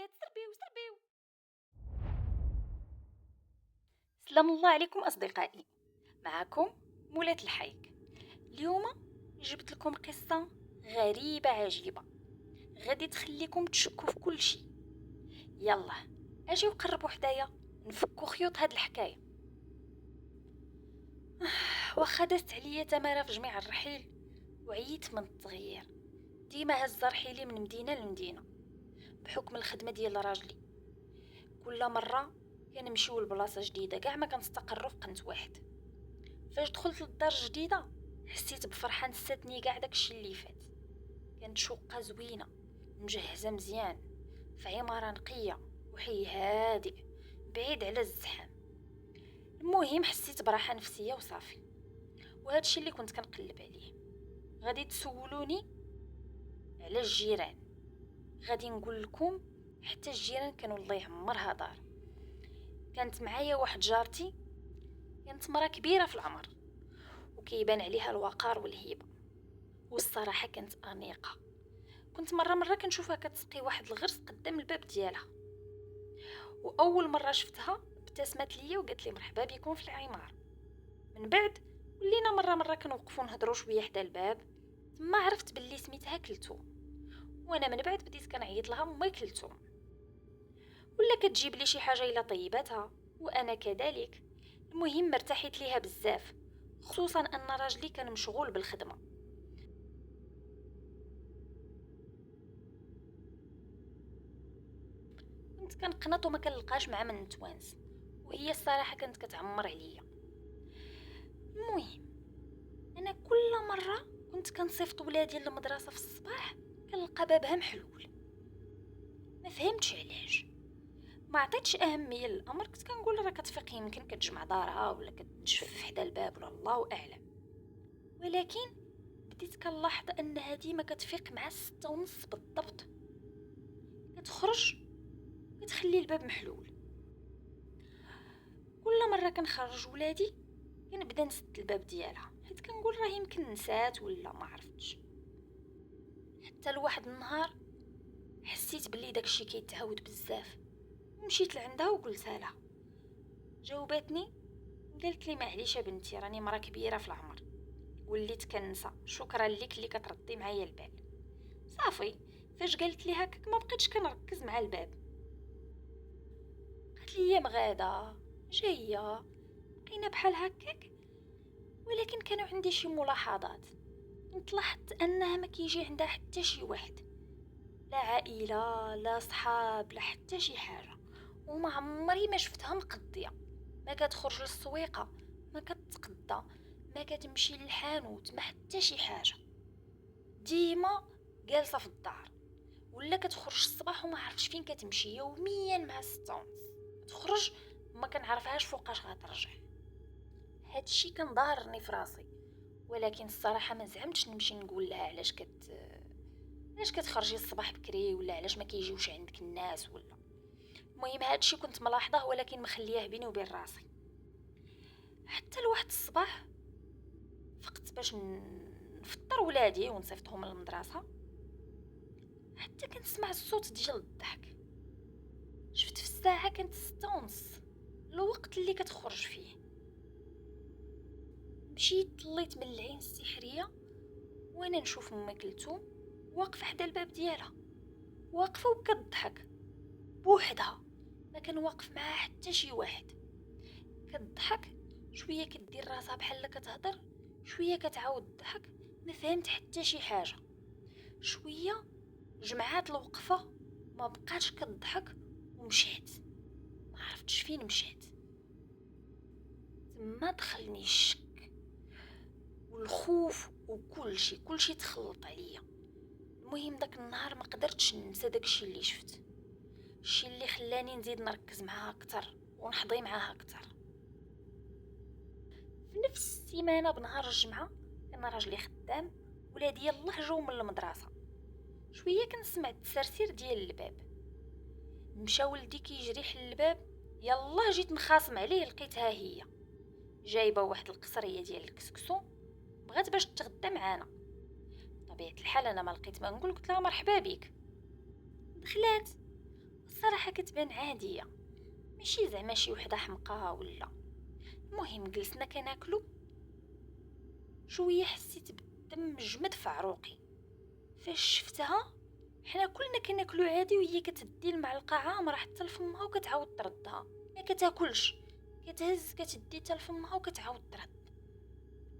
الولاد سربيو. سلام الله عليكم أصدقائي، معكم مولاة الحيك. اليوم جبت لكم قصة غريبة عجيبة غادي تخليكم تشكوا في كل شيء. يلا اجيو قربوا حدايا نفكوا خيوط هاد الحكاية. واخا دازت عليا تمارة في جميع الرحيل وعييت من التغيير، ديما هز رحيلي من مدينة لمدينة بحكم الخدمة ديال راجلي. كل مرة كنمشيو لبلاصة جديدة كاع ما كنستقروا في قنت واحد. فاش دخلت للدار الجديدة حسيت بفرحة نساتني كاع داكشي اللي فات. كانت شقة زوينة مجهزة مزيان في عمارة نقية وحي هادئ بعيد على الزحام. المهم حسيت براحة نفسية وصافي، وهادشي اللي كنت كنقلب عليه. غادي تسولوني على الجيران، غادي نقول لكم حتى الجيران كانوا الله يعمرها دار. كانت معايا واحد جارتي، كانت مرا كبيرة في العمر وكيبان عليها الوقار والهيبة، والصراحة كانت أنيقة. كنت مرة كنشوفها كتسقي واحد الغرس قدام الباب ديالها، وأول مرة شفتها ابتسمت ليا وقالت لي مرحبا بكم في العمارة. من بعد ولينا مرة كنوقفوا نهضروا شوية حدا الباب، ثم عرفت باللي سميتها كلثوم، وانا من بعد بديت كنعيط لها مي كلثوم، ولا كتجيب لي شي حاجه الا طيباتها وانا كذلك. المهم ارتحيت ليها بزاف، خصوصا ان راجلي كان مشغول بالخدمه. كنت كنقنط وما كنلقاش مع من نتوانس، وهي الصراحه كانت كتعمر عليا. المهم انا كل مره كنت كنصيفط ولادي للمدرسه في الصباح كنلقى بابها محلول، ما فهمتش علاش. ما عطيتش اهميه للامر، كنت كنقول راه كتفيق يمكن كتجمع دارها ولا كتجفف حدا الباب ولا الله اعلم. ولكن بديت كنلاحظ انها ديما كتفيق مع 6:30 بالضبط، كتخرج كتخلي الباب محلول. كل مره كنخرج ولادي كنبدا نسد الباب ديالها، حيت كنقول راه يمكن نسات ولا ما عرفتش. حتى لواحد النهار حسيت بلي داكشي كيتعاود بزاف، مشيت لعندها وقلتها لها. جاوباتني قالت لي معليش بنتي، راني مرا كبيره في العمر وليت كنسى، شكرا لك اللي كتردي معايا البال. صافي فاش قالت لي هكاك ما بقيتش كنركز مع الباب. قالت لي مغاده جايه بقينا بحال هكاك، ولكن كانوا عندي شي ملاحظات. كنت لاحظت انها ما كيجي عندها حتى شي واحد، لا عائله لا صحاب لا حتى شي حاجه، وما عمري ما شفتها مقضيه. ما كتخرج للسويقه، ما كتقضى، ما كتمشي للحانوت، ما حتى شي حاجه. ديما جالسه في الدار، ولا كتخرج الصباح وما عرفتش فين كتمشي، يوميا مع 6:30 تخرج ما كنعرفهاش فوقاش غترجع. هادشي كان ضارني في راسي، ولكن الصراحه ما زعمتش نمشي نقول لها علاش كتخرجي الصباح بكري، ولا علاش ما كيجيوش عندك الناس ولا. المهم هادشي كنت ملاحظه ولكن مخلياه بيني وبين راسي. حتى لواحد الصباح فقت باش نفطر ولادي ونصيفطهم للمدرسه، حتى كنسمع الصوت ديال الضحك. شفت في الساعه كانت 6:30، الوقت اللي كتخرج فيه. مشيت طليت من العين السحريه وانا نشوف ام كلثوم واقفه حدا الباب ديالها، واقفه وكتضحك بوحدها، ما كان واقف معاها حتى شي واحد. كتضحك شويه كدير راسها بحال كتهضر، شويه كتعاود تضحك، ما فهمت حتى شي حاجه. شويه جمعات الوقفه ما بقاتش كتضحك ومشات، ما عرفتش فين مشات. تما دخلني الشك والخوف كلشي تخلط عليا. المهم داك النهار ما قدرتش ننسى داكشي اللي شفت، الشي اللي خلاني نزيد نركز معاها اكثر ونحضي معاها اكثر. في نفس السيمانه بنهار الجمعه كان راجلي خدام، ولادي يلاه جاو من المدرسه. شويه كنسمع التسرسير ديال الباب، مشى ولدي كيجري حل الباب، يلاه جيت نخاصم عليه لقيتها هي جايبه واحد القصريه ديال الكسكسو، بغات باش تغدى معانا. بطبيعه الحال انا ما لقيت ما نقول، قلت لها مرحبا بك. دخلات بصراحه كتبان عاديه، ماشي زعما شي وحده حمقاها ولا. المهم جلسنا كناكلو، شويه حسيت بالدم مجمد في عروقي. فاش شفتها حنا كلنا كناكلو عادي وهي كتدي المعلقه عامره حتى لفمها وكتعاود تردها، ما كتاكلش، كتهز كتدي حتى لفمها وكتعاود ترد.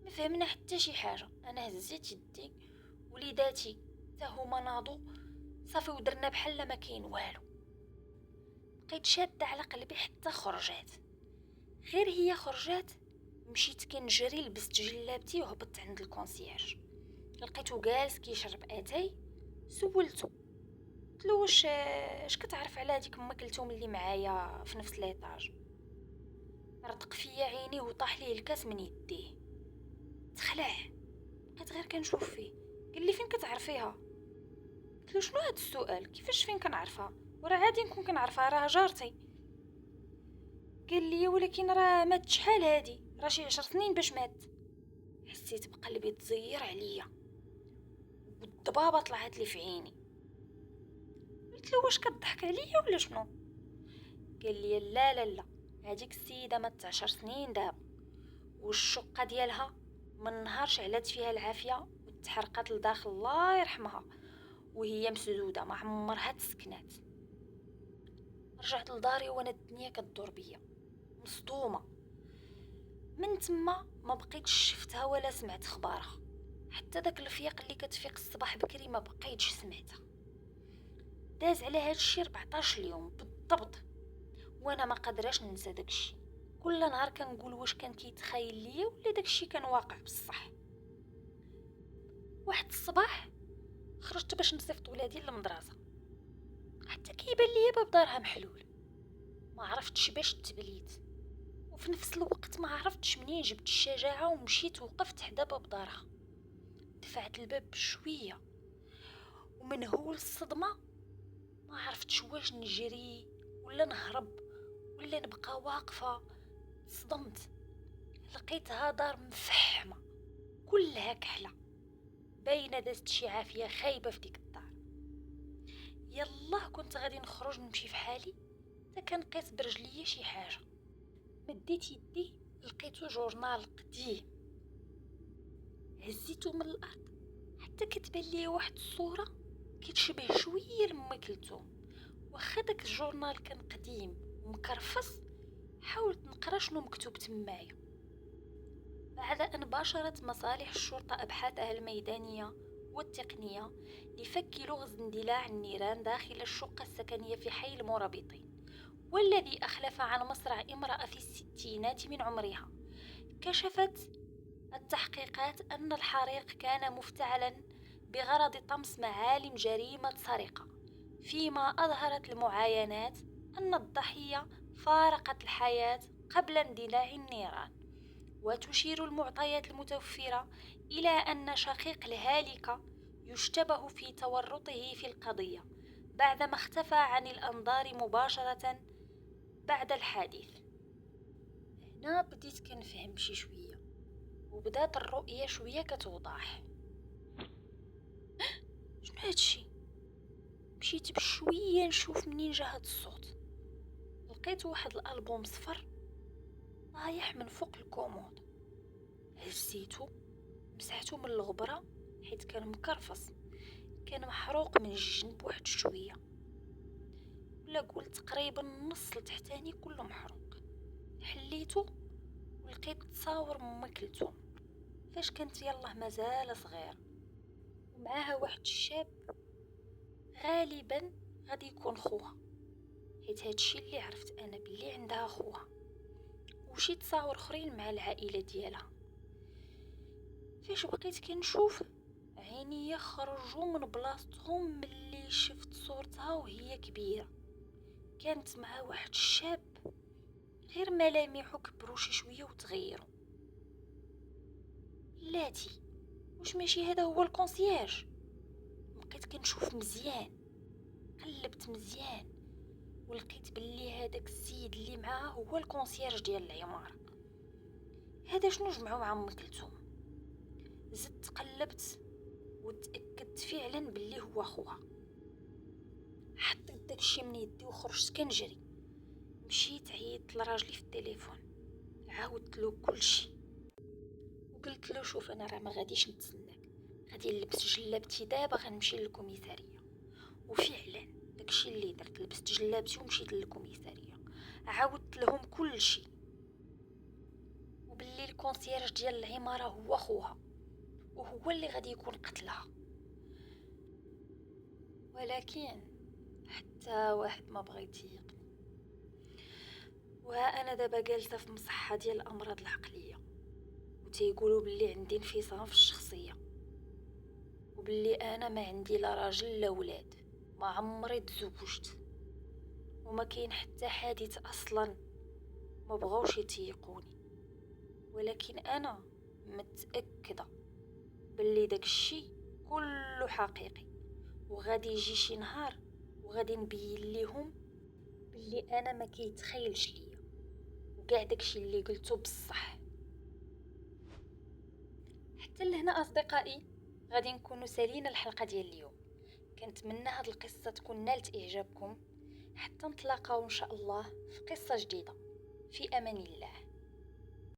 ما فهمنا حتى شي حاجه. انا هزيت يدي، وليداتي حتى هما ناضوا صافي ودرنا بحال ما كاين والو. بقيت شاده على قلبي حتى خرجات. غير هي خرجات مشيت كنجري، لبست جلابتي وهبطت عند الكونسييرج. لقيتو جالس كيشرب اتاي. سولتو قلتلو واش كتعرف على هذيك ما كلتهم اللي معايا في نفس ليطاج؟ رتق فيا عينيه وطاح ليه الكاس من يديه. تخلع. بقيت غير كنشوف فيه. قال لي فين كتعرفيها؟ قلتلو شنو هذا السؤال؟ كيفاش فين كنعرفها؟ وراه عادي نكون كنعرفها، راه جارتي. قال لي ولكن راه مات شحال هادي، راه شي 10 سنين باش مات. حسيت بقلبي تزير عليا والضبابه طلعت لي في عيني. قلت له واش كضحك عليا ولا شنو؟ قال لي لا لا لا، هذيك السيده مات 10 سنين دابا، والشقه ديالها من نهار شعلات فيها العافيه وتحرقات لداخل الله يرحمها، وهي مسدوده ما عمرها تسكنات. رجعت لداري وانا الدنيا كدور بيا مصدومه. من تما ما بقيتش شفتها ولا سمعت خبارها، حتى داك الفياق اللي كتفيق الصباح بكري ما بقيتش سمعتها. داز على هادشي 14 يوم بالضبط وانا ما قادراش ننسى داكشي. كل نهار كنقول واش كان كيتخيل ليا ولا داكشي كان واقع بصح. واحد الصباح خرجت باش نصيفط ولادي للمدرسه، حتى كيبان ليا باب دارها محلول. ما عرفتش باش تبليت، وفي نفس الوقت ما عرفتش منين جبت الشجاعه ومشيت وقفت حدا باب دارها. دفعت الباب بشويه، ومن هول الصدمه ما عرفتش واش نجري ولا نهرب ولا نبقى واقفه. صدمت، لقيتها دار مفحمه كلها كحله، باينه دازت شي عافيه خايبه في ديك الدار. يلا كنت غادي نخرج نمشي في حالي حتى كنقيس برجليا شي حاجه. مديت يدي لقيتو جورنال قديم، هزيتو من الارض حتى كتبان لي واحد الصوره كتشبه شويه لما كلثوم. واخا داك الجورنال كان قديم ومكرفس، حاولت نقرا شنو مكتوب تمايا. بعد أن باشرت مصالح الشرطة أبحاثها الميدانية والتقنية لفك لغز اندلاع النيران داخل الشقة السكنية في حي المرابطين، والذي أخلف عن مصرع امرأة في الستينات من عمرها، كشفت التحقيقات أن الحريق كان مفتعلا بغرض طمس معالم جريمة سرقة، فيما أظهرت المعاينات أن الضحية فارقت الحياة قبل اندلاع النيران. وتشير المعطيات المتوفرة إلى أن شقيق الهالكة يشتبه في تورطه في القضية بعدما اختفى عن الأنظار مباشرة بعد الحادث. هنا بديت كنفهم شي شوية، وبدات الرؤية شوية كتوضح. شنو هادشي؟ مشيت بشوية نشوف منين جا هاد الصوت. لقيت واحد الألبوم صفر طايح من فوق الكومود. هزيتو مسحتو من الغبرة حيت كان مكرفص، كان محروق من الجنب واحد شوية، ولا قلت تقريبا نص التحتاني كله محروق. حليتو ولقيت تصاور ماما كلثوم فاش كانت يلاه مازال صغير، ومعاها واحد الشاب غالبا غادي يكون خوها، حيت هادشي اللي عرفت انا بلي عندها خوها، وشي تصاور اخرين مع العائله ديالها. فاش بقيت كنشوف عينيا خرجوا من بلاصتهم ملي شفت صورتها وهي كبيره، كانت مع واحد الشاب غير ملامحو كبروا شي شويه وتغيروا. لاتي واش ماشي هذا هو الكونسييرج؟ بقيت كنشوف مزيان، قلبت مزيان ولقيت بلي هذاك السيد اللي معاه هو الكونسييرج ديال العماره. هذا شنو جمعوا مع ام كلثوم؟ زدت قلبت وتاكدت فعلا بلي هو خوها. حطيت داكشي من يدي وخرجت كنجري. مشيت عيطت لراجلي في التليفون، عاودت له كلشي وقلت له شوف انا راه ما غاديش نتسناك، غادي نلبس جلابتي دابا غنمشي للكوميساريه. وفعلا داكشي اللي درت، لبست جلابتي ومشيت للكوميساريه، عاودت لهم كلشي وباللي الكونسيرج ديال العماره هو خوها وهو اللي غادي يكون قتلها. ولكن حتى واحد ما بغى يتيقني، وانا دابا جالسه في مصحه ديال الامراض العقليه وتيقولوا باللي عندي انفصام في الشخصيه، وباللي انا ما عندي لا راجل لا ولاد، ما عمري تزوجت، وما كاين حتى حادث اصلا. ما بغاوش يتيقوني، ولكن انا متاكده باللي داكشي كله حقيقي، وغادي يجي شي نهار وغادي نبين ليهم باللي انا ما كيتخيلش ليا، وكاع داكشي اللي قلته بصح. حتى لهنا اصدقائي غادي نكونوا سالينا الحلقه ديال اليوم. كنتمنى هاد القصه تكون نالت اعجابكم، حتى نتلاقاو ان شاء الله في قصه جديده. في امان الله.